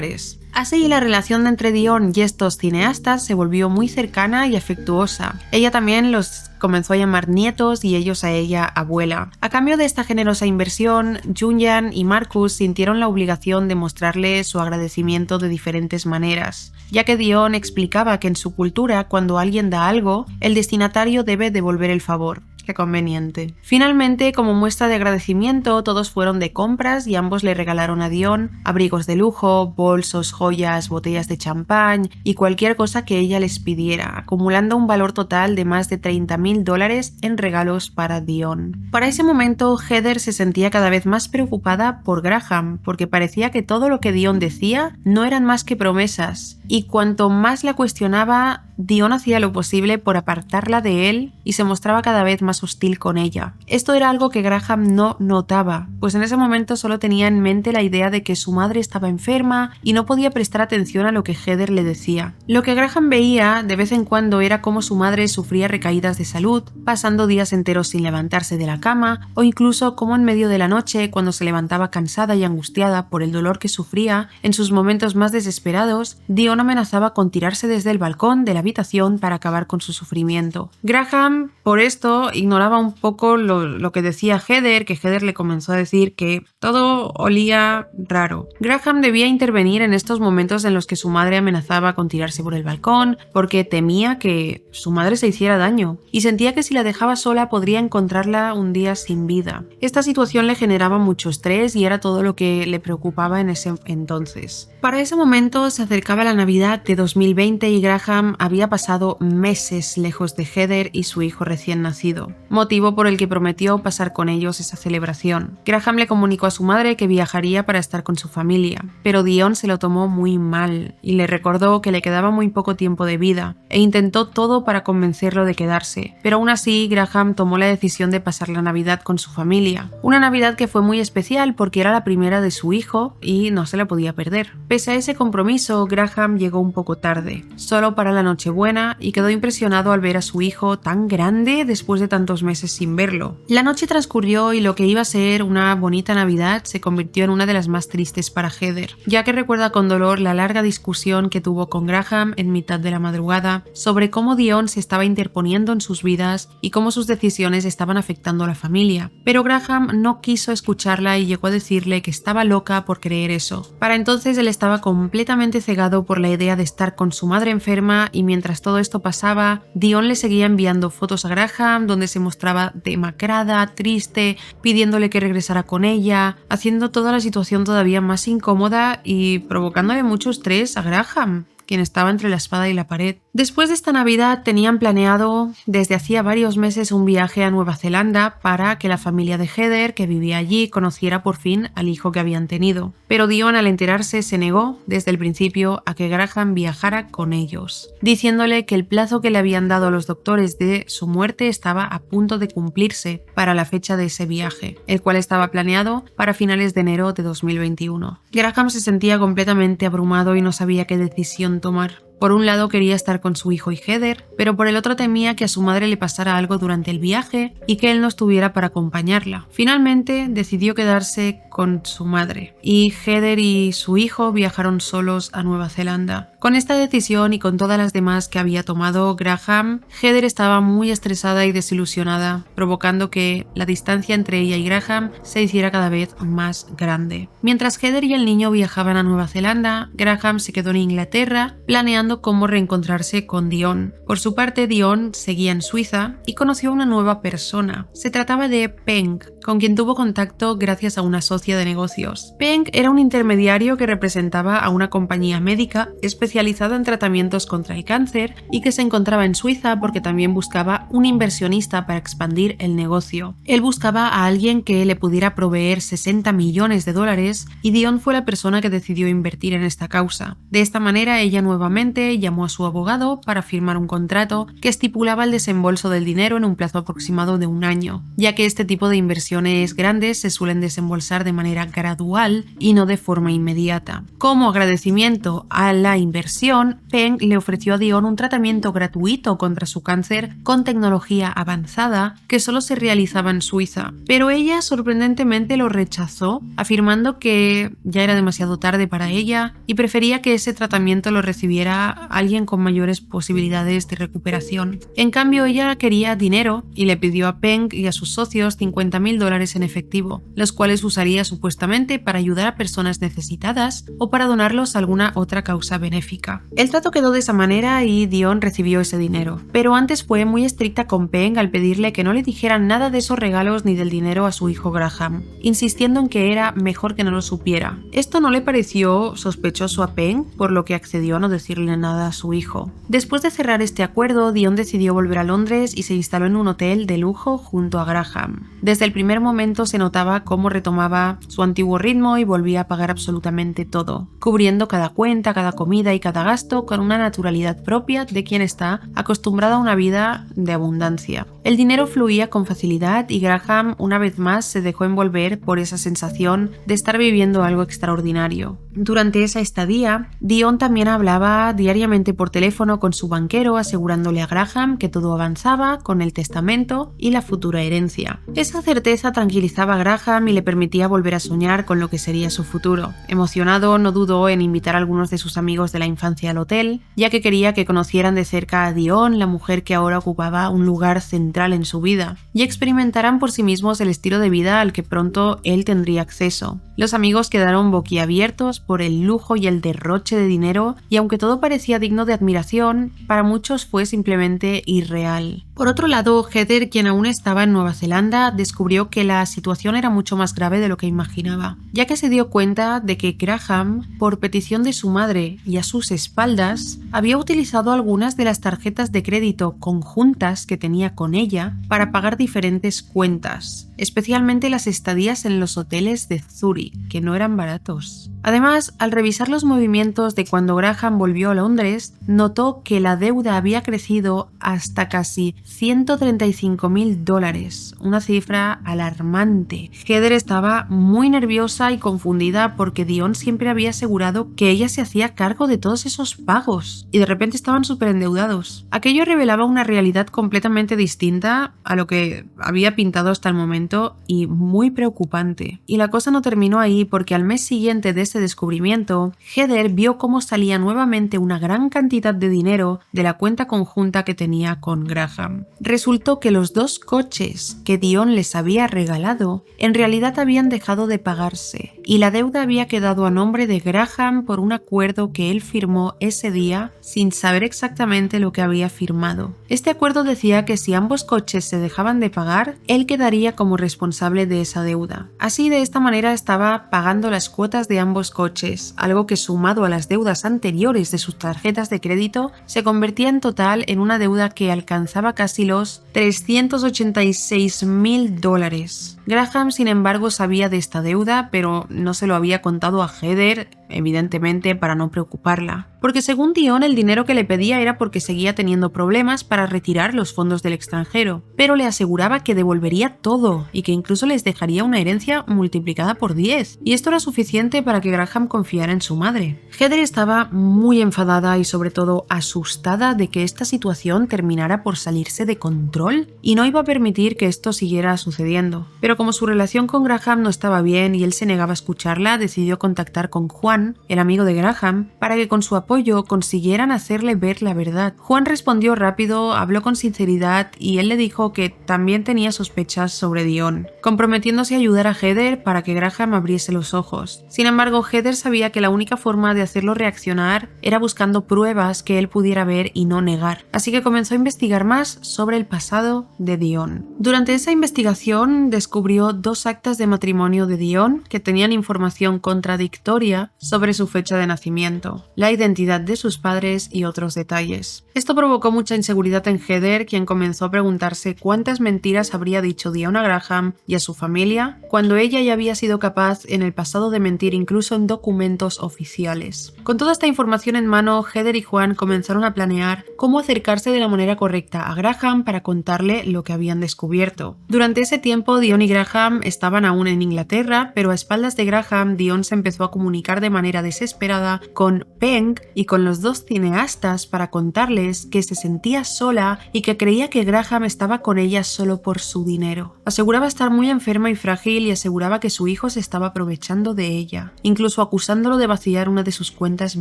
Así, la relación entre Dion y estos cineastas se volvió muy cercana y afectuosa. Ella también los comenzó a llamar nietos y ellos a ella abuela. A cambio de esta generosa inversión, Junjan y Marcus sintieron la obligación de mostrarle su agradecimiento de diferentes maneras, ya que Dion explicaba que en su cultura, cuando alguien da algo, el destinatario debe devolver el favor. Qué conveniente. Finalmente, como muestra de agradecimiento, todos fueron de compras y ambos le regalaron a Dion abrigos de lujo, bolsos, joyas, botellas de champán y cualquier cosa que ella les pidiera, acumulando un valor total de más de $30,000 en regalos para Dion. Para ese momento, Heather se sentía cada vez más preocupada por Graham, porque parecía que todo lo que Dion decía no eran más que promesas, y cuanto más la cuestionaba, Dion hacía lo posible por apartarla de él y se mostraba cada vez más hostil con ella. Esto era algo que Graham no notaba, pues en ese momento solo tenía en mente la idea de que su madre estaba enferma y no podía prestar atención a lo que Heather le decía. Lo que Graham veía de vez en cuando era cómo su madre sufría recaídas de salud, pasando días enteros sin levantarse de la cama, o incluso cómo en medio de la noche, cuando se levantaba cansada y angustiada por el dolor que sufría, en sus momentos más desesperados, Dion amenazaba con tirarse desde el balcón de la habitación para acabar con su sufrimiento. Graham, por esto, ignoraba un poco lo que decía Heather, que Heather le comenzó a decir que todo olía raro. Graham debía intervenir en estos momentos en los que su madre amenazaba con tirarse por el balcón, porque temía que su madre se hiciera daño, y sentía que si la dejaba sola podría encontrarla un día sin vida. Esta situación le generaba mucho estrés y era todo lo que le preocupaba en ese entonces. Para ese momento se acercaba la Navidad de 2020 y Graham había pasado meses lejos de Heather y su hijo recién nacido, motivo por el que prometió pasar con ellos esa celebración. Graham le comunicó a su madre que viajaría para estar con su familia, pero Dion se lo tomó muy mal y le recordó que le quedaba muy poco tiempo de vida e intentó todo para convencerlo de quedarse, pero aún así Graham tomó la decisión de pasar la Navidad con su familia, una Navidad que fue muy especial porque era la primera de su hijo y no se la podía perder. Pese a ese compromiso, Graham llegó un poco tarde, solo para la Nochebuena, y quedó impresionado al ver a su hijo tan grande después de tantos meses sin verlo. La noche transcurrió y lo que iba a ser una bonita Navidad se convirtió en una de las más tristes para Heather, ya que recuerda con dolor la larga discusión que tuvo con Graham en mitad de la madrugada sobre cómo Dion se estaba interponiendo en sus vidas y cómo sus decisiones estaban afectando a la familia. Pero Graham no quiso escucharla y llegó a decirle que estaba loca por creer eso. Para entonces él estaba completamente cegado por la idea de estar con su madre enferma, y mientras todo esto pasaba, Dion le seguía enviando fotos a Graham donde se mostraba demacrada, triste, pidiéndole que regresara con ella, haciendo toda la situación todavía más incómoda y provocándole mucho estrés a Graham, quien estaba entre la espada y la pared. Después de esta Navidad tenían planeado desde hacía varios meses un viaje a Nueva Zelanda para que la familia de Heather, que vivía allí, conociera por fin al hijo que habían tenido. Pero Dion, al enterarse, se negó desde el principio a que Graham viajara con ellos, diciéndole que el plazo que le habían dado los doctores de su muerte estaba a punto de cumplirse para la fecha de ese viaje, el cual estaba planeado para finales de enero de 2021. Graham se sentía completamente abrumado y no sabía qué decisión tomar. Por un lado quería estar con su hijo y Heather, pero por el otro temía que a su madre le pasara algo durante el viaje y que él no estuviera para acompañarla. Finalmente decidió quedarse con su madre, y Heather y su hijo viajaron solos a Nueva Zelanda. Con esta decisión y con todas las demás que había tomado Graham, Heather estaba muy estresada y desilusionada, provocando que la distancia entre ella y Graham se hiciera cada vez más grande. Mientras Heather y el niño viajaban a Nueva Zelanda, Graham se quedó en Inglaterra, planeando buscando cómo reencontrarse con Dion. Por su parte, Dion seguía en Suiza y conoció a una nueva persona. Se trataba de Peng, con quien tuvo contacto gracias a una socia de negocios. Peng era un intermediario que representaba a una compañía médica especializada en tratamientos contra el cáncer y que se encontraba en Suiza porque también buscaba un inversionista para expandir el negocio. Él buscaba a alguien que le pudiera proveer 60 millones de dólares y Dion fue la persona que decidió invertir en esta causa. De esta manera, ella nuevamente llamó a su abogado para firmar un contrato que estipulaba el desembolso del dinero en un plazo aproximado de 1 año, ya que este tipo de inversiones grandes se suelen desembolsar de manera gradual y no de forma inmediata. Como agradecimiento a la inversión, Peng le ofreció a Dion un tratamiento gratuito contra su cáncer con tecnología avanzada que solo se realizaba en Suiza, pero ella sorprendentemente lo rechazó, afirmando que ya era demasiado tarde para ella y prefería que ese tratamiento lo recibiera alguien con mayores posibilidades de recuperación. En cambio, ella quería dinero y le pidió a Peng y a sus socios $50,000 en efectivo, los cuales usaría supuestamente para ayudar a personas necesitadas o para donarlos a alguna otra causa benéfica. El trato quedó de esa manera y Dion recibió ese dinero, pero antes fue muy estricta con Peng al pedirle que no le dijera nada de esos regalos ni del dinero a su hijo Graham, insistiendo en que era mejor que no lo supiera. Esto no le pareció sospechoso a Peng, por lo que accedió a no decirle nada a su hijo. Después de cerrar este acuerdo, Dion decidió volver a Londres y se instaló en un hotel de lujo junto a Graham. Desde el primer momento se notaba cómo retomaba su antiguo ritmo y volvía a pagar absolutamente todo, cubriendo cada cuenta, cada comida y cada gasto con una naturalidad propia de quien está acostumbrado a una vida de abundancia. El dinero fluía con facilidad y Graham una vez más se dejó envolver por esa sensación de estar viviendo algo extraordinario. Durante esa estadía, Dion también hablaba diariamente por teléfono con su banquero asegurándole a Graham que todo avanzaba con el testamento y la futura herencia. Esa certeza tranquilizaba a Graham y le permitía volver a soñar con lo que sería su futuro. Emocionado, no dudó en invitar a algunos de sus amigos de la infancia al hotel, ya que quería que conocieran de cerca a Dion, la mujer que ahora ocupaba un lugar central en su vida, y experimentaran por sí mismos el estilo de vida al que pronto él tendría acceso. Los amigos quedaron boquiabiertos por el lujo y el derroche de dinero, y aunque todo parecía digno de admiración, para muchos fue simplemente irreal. Por otro lado, Heather, quien aún estaba en Nueva Zelanda, descubrió que la situación era mucho más grave de lo que imaginaba, ya que se dio cuenta de que Graham, por petición de su madre y a sus espaldas, había utilizado algunas de las tarjetas de crédito conjuntas que tenía con ella para pagar diferentes cuentas, especialmente las estadías en los hoteles de Zurich, que no eran baratos. Además, al revisar los movimientos de cuando Graham volvió a Londres, notó que la deuda había crecido hasta casi $135,000, una cifra alarmante. Heather estaba muy nerviosa y confundida porque Dion siempre había asegurado que ella se hacía cargo de todos esos pagos y de repente estaban súper endeudados. Aquello revelaba una realidad completamente distinta a lo que había pintado hasta el momento y muy preocupante. Y la cosa no terminó ahí porque al mes siguiente de ese descubrimiento, Heather vio cómo salía nuevamente una gran cantidad de dinero de la cuenta conjunta que tenía con Graham. Resultó que los 2 coches que Dion les había regalado en realidad habían dejado de pagarse y la deuda había quedado a nombre de Graham por un acuerdo que él firmó ese día sin saber exactamente lo que había firmado. Este acuerdo decía que si ambos coches se dejaban de pagar, él quedaría como responsable de esa deuda. Así, de esta manera estaba pagando las cuotas de ambos coches, algo que sumado a las deudas anteriores de sus tarjetas de crédito se convertía en total en una deuda que alcanzaba casi los $386,000. Graham, sin embargo, sabía de esta deuda, pero no se lo había contado a Heather, evidentemente para no preocuparla. Porque según Dion, el dinero que le pedía era porque seguía teniendo problemas para retirar los fondos del extranjero, pero le aseguraba que devolvería todo y que incluso les dejaría una herencia multiplicada por 10. Y esto era suficiente para que Graham confiara en su madre. Heather estaba muy enfadada y sobre todo asustada de que esta situación terminara por salirse de control y no iba a permitir que esto siguiera sucediendo. Pero como su relación con Graham no estaba bien y él se negaba a escucharla, decidió contactar con Juan, el amigo de Graham, para que con su apoyo apoyo consiguieran hacerle ver la verdad. Juan respondió rápido, habló con sinceridad y él le dijo que también tenía sospechas sobre Dion, comprometiéndose a ayudar a Heather para que Graham abriese los ojos. Sin embargo, Heather sabía que la única forma de hacerlo reaccionar era buscando pruebas que él pudiera ver y no negar, así que comenzó a investigar más sobre el pasado de Dion. Durante esa investigación descubrió 2 actas de matrimonio de Dion que tenían información contradictoria sobre su fecha de nacimiento, la identidad de sus padres y otros detalles. Esto provocó mucha inseguridad en Heather, quien comenzó a preguntarse cuántas mentiras habría dicho Dion a Graham y a su familia, cuando ella ya había sido capaz en el pasado de mentir incluso en documentos oficiales. Con toda esta información en mano, Heather y Juan comenzaron a planear cómo acercarse de la manera correcta a Graham para contarle lo que habían descubierto. Durante ese tiempo, Dion y Graham estaban aún en Inglaterra, pero a espaldas de Graham, Dion se empezó a comunicar de manera desesperada con Peng y con los 2 cineastas para contarles que se sentía sola y que creía que Graham estaba con ella solo por su dinero. Aseguraba estar muy enferma y frágil y aseguraba que su hijo se estaba aprovechando de ella, incluso acusándolo de vaciar una de sus cuentas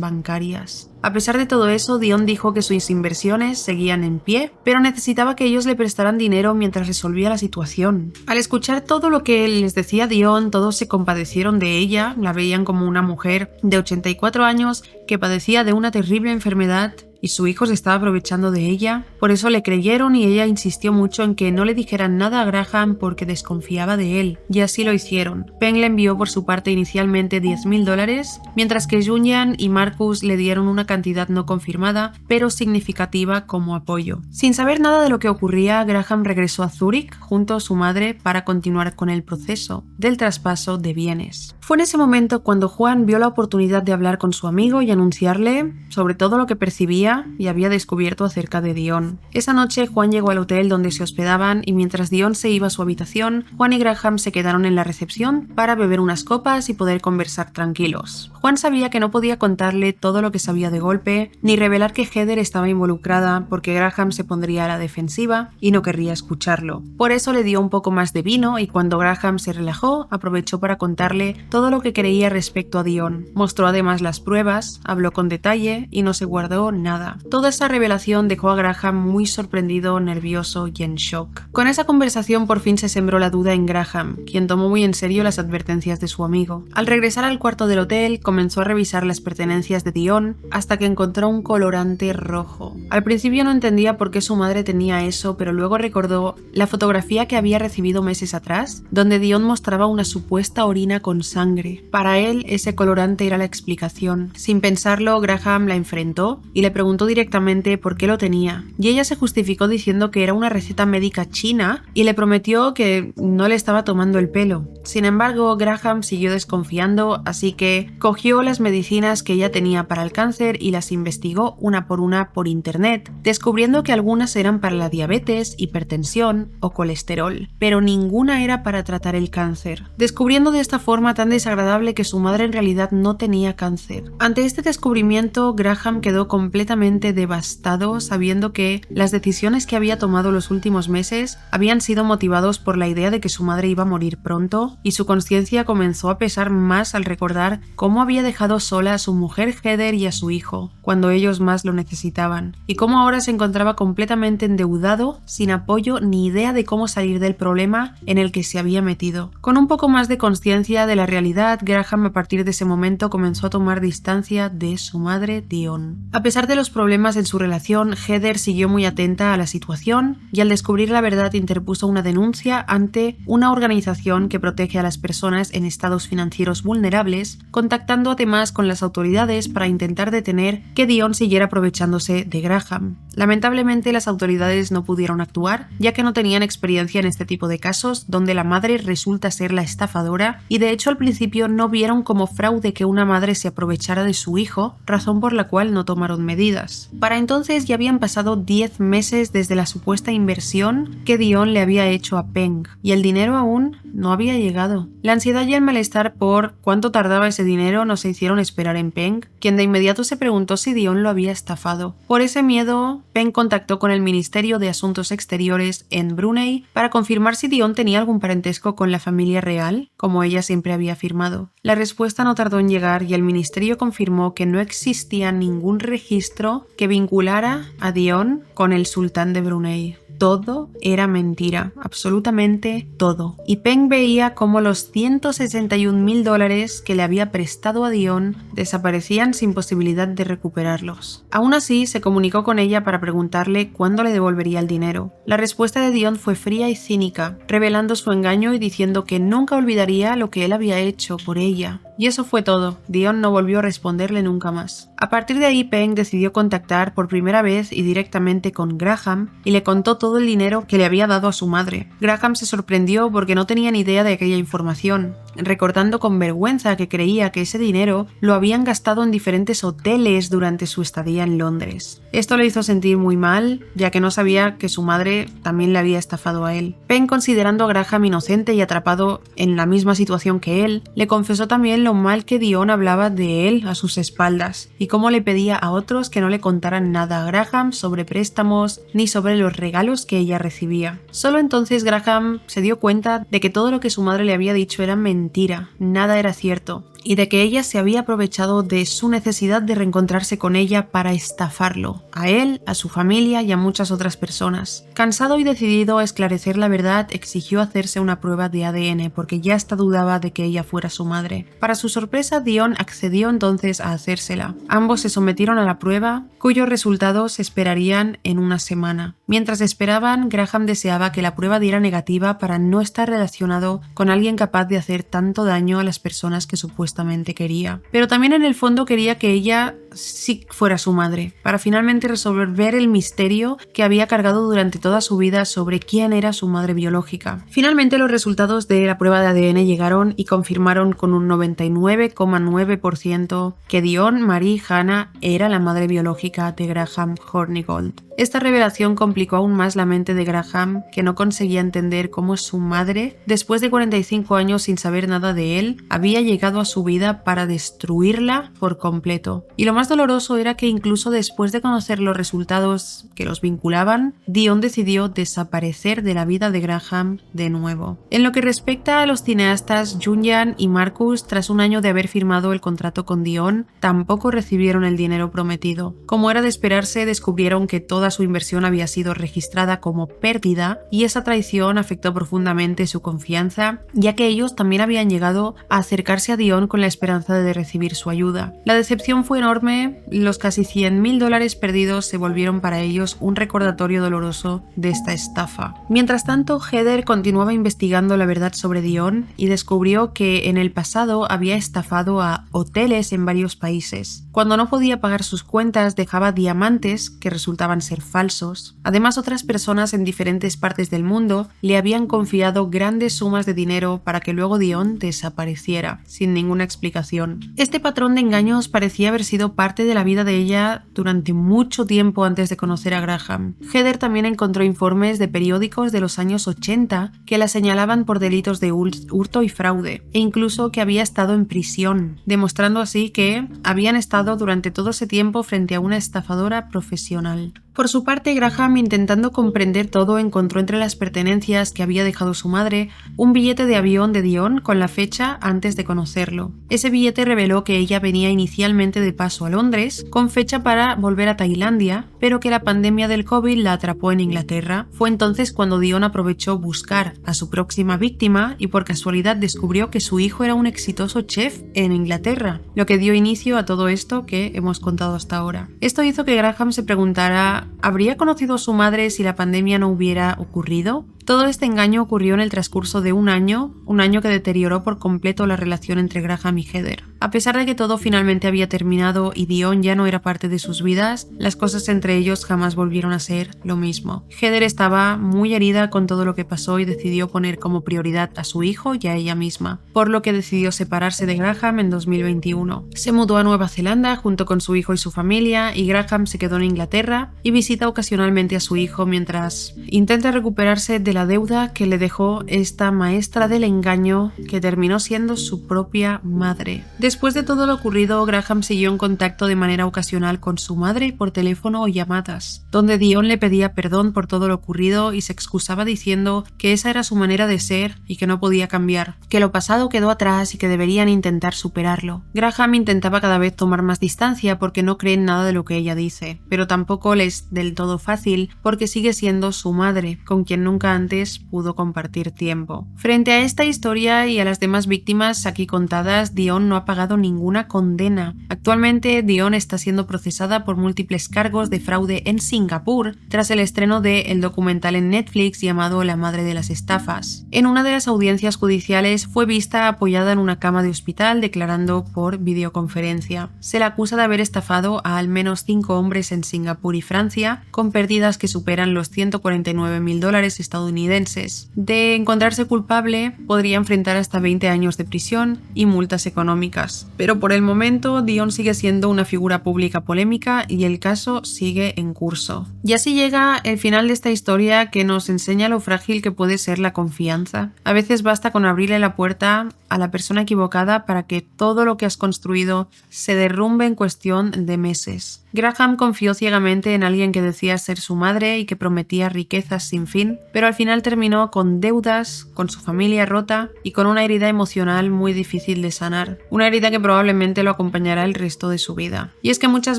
bancarias. A pesar de todo eso, Dion dijo que sus inversiones seguían en pie, pero necesitaba que ellos le prestaran dinero mientras resolvía la situación. Al escuchar todo lo que les decía Dion, todos se compadecieron de ella, la veían como una mujer de 84 años que padecía de una terrible enfermedad y su hijo se estaba aprovechando de ella. Por eso le creyeron y ella insistió mucho en que no le dijeran nada a Graham porque desconfiaba de él, y así lo hicieron. Peng le envió por su parte inicialmente $10,000, mientras que Junyan y Marcus le dieron una cantidad no confirmada, pero significativa como apoyo. Sin saber nada de lo que ocurría, Graham regresó a Zúrich junto a su madre para continuar con el proceso del traspaso de bienes. Fue en ese momento cuando Juan vio la oportunidad de hablar con su amigo y anunciarle sobre todo lo que percibía y había descubierto acerca de Dion. Esa noche Juan llegó al hotel donde se hospedaban y mientras Dion se iba a su habitación, Juan y Graham se quedaron en la recepción para beber unas copas y poder conversar tranquilos. Juan sabía que no podía contarle todo lo que sabía de golpe, ni revelar que Heather estaba involucrada porque Graham se pondría a la defensiva y no querría escucharlo. Por eso le dio un poco más de vino y cuando Graham se relajó, aprovechó para contarle todo lo que creía respecto a Dion. Mostró además las pruebas, habló con detalle y no se guardó nada. Toda esa revelación dejó a Graham muy sorprendido, nervioso y en shock. Con esa conversación por fin se sembró la duda en Graham, quien tomó muy en serio las advertencias de su amigo. Al regresar al cuarto del hotel, comenzó a revisar las pertenencias de Dion hasta que encontró un colorante rojo. Al principio no entendía por qué su madre tenía eso, pero luego recordó la fotografía que había recibido meses atrás, donde Dion mostraba una supuesta orina con sangre. Para él, ese colorante era la explicación. Sin pensarlo, Graham la enfrentó y le preguntó directamente por qué lo tenía, y ella se justificó diciendo que era una receta médica china y le prometió que no le estaba tomando el pelo. Sin embargo, Graham siguió desconfiando, así que cogió las medicinas que ella tenía para el cáncer y las investigó una por internet, descubriendo que algunas eran para la diabetes, hipertensión o colesterol, pero ninguna era para tratar el cáncer, descubriendo de esta forma tan desagradable que su madre en realidad no tenía cáncer. Ante este descubrimiento, Graham quedó completamente devastado, sabiendo que las decisiones que había tomado los últimos meses habían sido motivados por la idea de que su madre iba a morir pronto, y su conciencia comenzó a pesar más al recordar cómo había dejado sola a su mujer Heather y a su hijo, cuando ellos más lo necesitaban, y cómo ahora se encontraba completamente endeudado, sin apoyo ni idea de cómo salir del problema en el que se había metido. Con un poco más de conciencia de la realidad, Graham a partir de ese momento comenzó a tomar distancia de su madre Dion. A pesar de los problemas en su relación, Heather siguió muy atenta a la situación y al descubrir la verdad interpuso una denuncia ante una organización que protege a las personas en estados financieros vulnerables, contactando además con las autoridades para intentar detener que Dion siguiera aprovechándose de Graham. Lamentablemente las autoridades no pudieron actuar, ya que no tenían experiencia en este tipo de casos donde la madre resulta ser la estafadora, y de hecho al principio no vieron como fraude que una madre se aprovechara de su hijo, razón por la cual no tomaron medidas. Para entonces ya habían pasado 10 meses desde la supuesta inversión que Dion le había hecho a Peng, y el dinero aún no había llegado. La ansiedad y el malestar por cuánto tardaba ese dinero no se hicieron esperar en Peng, quien de inmediato se preguntó si Dion lo había estafado. Por ese miedo, Peng contactó con el Ministerio de Asuntos Exteriores en Brunei para confirmar si Dion tenía algún parentesco con la familia real, como ella siempre había afirmado. La respuesta no tardó en llegar y el ministerio confirmó que no existía ningún registro que vinculara a Dion con el sultán de Brunei. Todo era mentira, absolutamente todo. Y Peng veía cómo los $161.000 que le había prestado a Dion desaparecían sin posibilidad de recuperarlos. Aún así, se comunicó con ella para preguntarle cuándo le devolvería el dinero. La respuesta de Dion fue fría y cínica, revelando su engaño y diciendo que nunca olvidaría lo que él había hecho por ella. Y eso fue todo. Dion no volvió a responderle nunca más. A partir de ahí, Peng decidió contactar por primera vez y directamente con Graham y le contó todo el dinero que le había dado a su madre. Graham se sorprendió porque no tenía ni idea de aquella información, recordando con vergüenza que creía que ese dinero lo habían gastado en diferentes hoteles durante su estadía en Londres. Esto le hizo sentir muy mal, ya que no sabía que su madre también le había estafado a él. Peng, considerando a Graham inocente y atrapado en la misma situación que él, le confesó también lo mal que Dion hablaba de él a sus espaldas y cómo le pedía a otros que no le contaran nada a Graham sobre préstamos ni sobre los regalos que ella recibía. Solo entonces Graham se dio cuenta de que todo lo que su madre le había dicho era mentira, nada era cierto, y de que ella se había aprovechado de su necesidad de reencontrarse con ella para estafarlo, a él, a su familia y a muchas otras personas. Cansado y decidido a esclarecer la verdad, exigió hacerse una prueba de ADN porque ya hasta dudaba de que ella fuera su madre. Para su sorpresa, Dion accedió entonces a hacérsela. Ambos se sometieron a la prueba, cuyos resultados se esperarían en una semana. Mientras esperaban, Graham deseaba que la prueba diera negativa para no estar relacionado con alguien capaz de hacer tanto daño a las personas que supuestamente quería. Pero también en el fondo quería que ella sí fuera su madre, para finalmente resolver el misterio que había cargado durante toda su vida sobre quién era su madre biológica. Finalmente los resultados de la prueba de ADN llegaron y confirmaron con un 99,9% que Dion Marie Hannah era la madre biológica de Graham Hornigold. Esta revelación complicó aún más la mente de Graham, que no conseguía entender cómo su madre, después de 45 años sin saber nada de él, había llegado a su vida para destruirla por completo. Y lo más doloroso era que incluso después de conocer los resultados que los vinculaban, Dion decidió desaparecer de la vida de Graham de nuevo. En lo que respecta a los cineastas Junyan y Marcus, tras un año de haber firmado el contrato con Dion, tampoco recibieron el dinero prometido. Como era de esperarse, descubrieron que toda su inversión había sido registrada como pérdida y esa traición afectó profundamente su confianza, ya que ellos también habían llegado a acercarse a Dion con la esperanza de recibir su ayuda. La decepción fue enorme, los casi $100.000 perdidos se volvieron para ellos un recordatorio doloroso de esta estafa. Mientras tanto, Heather continuaba investigando la verdad sobre Dion y descubrió que en el pasado había estafado a hoteles en varios países. Cuando no podía pagar sus cuentas, dejaba diamantes que resultaban ser falsos. Además, otras personas en diferentes partes del mundo le habían confiado grandes sumas de dinero para que luego Dion desapareciera, sin ninguna explicación. Este patrón de engaños parecía haber sido parte de la vida de ella durante mucho tiempo antes de conocer a Graham. Heather también encontró informes de periódicos de los años 80 que la señalaban por delitos de hurto y fraude, e incluso que había estado en prisión, demostrando así que habían estado durante todo ese tiempo frente a una estafadora profesional. Por su parte, Graham, intentando comprender todo, encontró entre las pertenencias que había dejado su madre un billete de avión de Dion con la fecha antes de conocerlo. Ese billete reveló que ella venía inicialmente de paso a Londres, con fecha para volver a Tailandia, pero que la pandemia del COVID la atrapó en Inglaterra. Fue entonces cuando Dion aprovechó buscar a su próxima víctima y por casualidad descubrió que su hijo era un exitoso chef en Inglaterra, lo que dio inicio a todo esto que hemos contado hasta ahora. Esto hizo que Graham se preguntara: ¿habría conocido a su madre si la pandemia no hubiera ocurrido? Todo este engaño ocurrió en el transcurso de un año que deterioró por completo la relación entre Graham y Heather. A pesar de que todo finalmente había terminado y Dion ya no era parte de sus vidas, las cosas entre ellos jamás volvieron a ser lo mismo. Heather estaba muy herida con todo lo que pasó y decidió poner como prioridad a su hijo y a ella misma, por lo que decidió separarse de Graham en 2021. Se mudó a Nueva Zelanda junto con su hijo y su familia, y Graham se quedó en Inglaterra y y visita ocasionalmente a su hijo mientras intenta recuperarse de la deuda que le dejó esta maestra del engaño que terminó siendo su propia madre. Después de todo lo ocurrido, Graham siguió en contacto de manera ocasional con su madre por teléfono o llamadas, donde Dion le pedía perdón por todo lo ocurrido y se excusaba diciendo que esa era su manera de ser y que no podía cambiar, que lo pasado quedó atrás y que deberían intentar superarlo. Graham intentaba cada vez tomar más distancia porque no cree en nada de lo que ella dice, pero tampoco le es del todo fácil porque sigue siendo su madre, con quien nunca antes pudo compartir tiempo. Frente a esta historia y a las demás víctimas aquí contadas, Dion no ha pagado ninguna condena. Actualmente, Dion está siendo procesada por múltiples cargos de fraude en Singapur tras el estreno del documental en Netflix llamado La madre de las estafas. En una de las audiencias judiciales fue vista apoyada en una cama de hospital declarando por videoconferencia. Se la acusa de haber estafado a al menos 5 hombres en Singapur y Francia con pérdidas que superan los $149.000 estadounidenses. De encontrarse culpable, podría enfrentar hasta 20 años de prisión y multas económicas. Pero por el momento, Dion sigue siendo una figura pública polémica y el caso sigue en curso. Y así llega el final de esta historia que nos enseña lo frágil que puede ser la confianza. A veces basta con abrirle la puerta a la persona equivocada para que todo lo que has construido se derrumbe en cuestión de meses. Graham confió ciegamente en alguien que decía ser su madre y que prometía riquezas sin fin, pero al final terminó con deudas, con su familia rota y con una herida emocional muy difícil de sanar. Una herida que probablemente lo acompañará el resto de su vida. Y es que muchas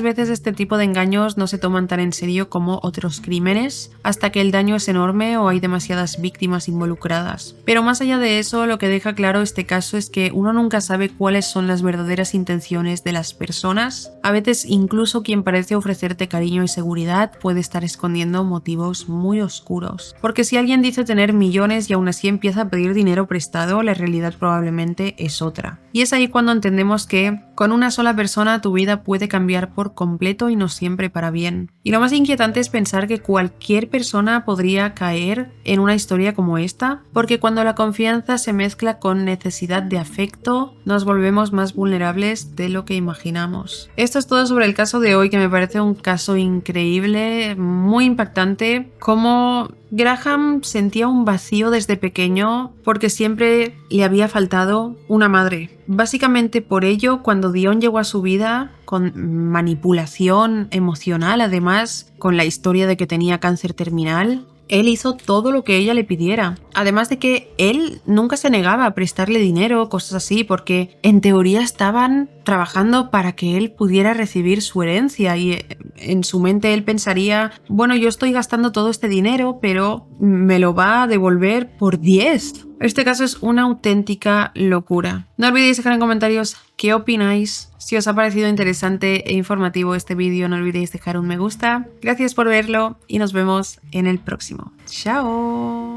veces este tipo de engaños no se toman tan en serio como otros crímenes, hasta que el daño es enorme o hay demasiadas víctimas involucradas. Pero más allá de eso, lo que deja claro este caso es que uno nunca sabe cuáles son las verdaderas intenciones de las personas. A veces incluso quien parece ofrecerte cariño y seguridad puede estar escondiendo motivos muy oscuros. Porque si alguien dice tener millones y aún así empieza a pedir dinero prestado, la realidad probablemente es otra. Y es ahí cuando entendemos que con una sola persona tu vida puede cambiar por completo y no siempre para bien. Y lo más inquietante es pensar que cualquier persona podría caer en una historia como esta, porque cuando la confianza se mezcla con necesidad de afecto, nos volvemos más vulnerables de lo que imaginamos. Esto es todo sobre el caso de hoy, que me parece un caso increíble, muy impactante, como Graham sentía un vacío desde pequeño porque siempre le había faltado una madre. Básicamente por ello, cuando Dion llegó a su vida con manipulación emocional, además con la historia de que tenía cáncer terminal, él hizo todo lo que ella le pidiera. Además de que él nunca se negaba a prestarle dinero, cosas así, porque en teoría estaban trabajando para que él pudiera recibir su herencia y en su mente él pensaría, bueno, yo estoy gastando todo este dinero, pero me lo va a devolver por 10. Este caso es una auténtica locura. No olvidéis dejar en comentarios qué opináis. Si os ha parecido interesante e informativo este vídeo, no olvidéis dejar un me gusta. Gracias por verlo y nos vemos en el próximo. ¡Chao!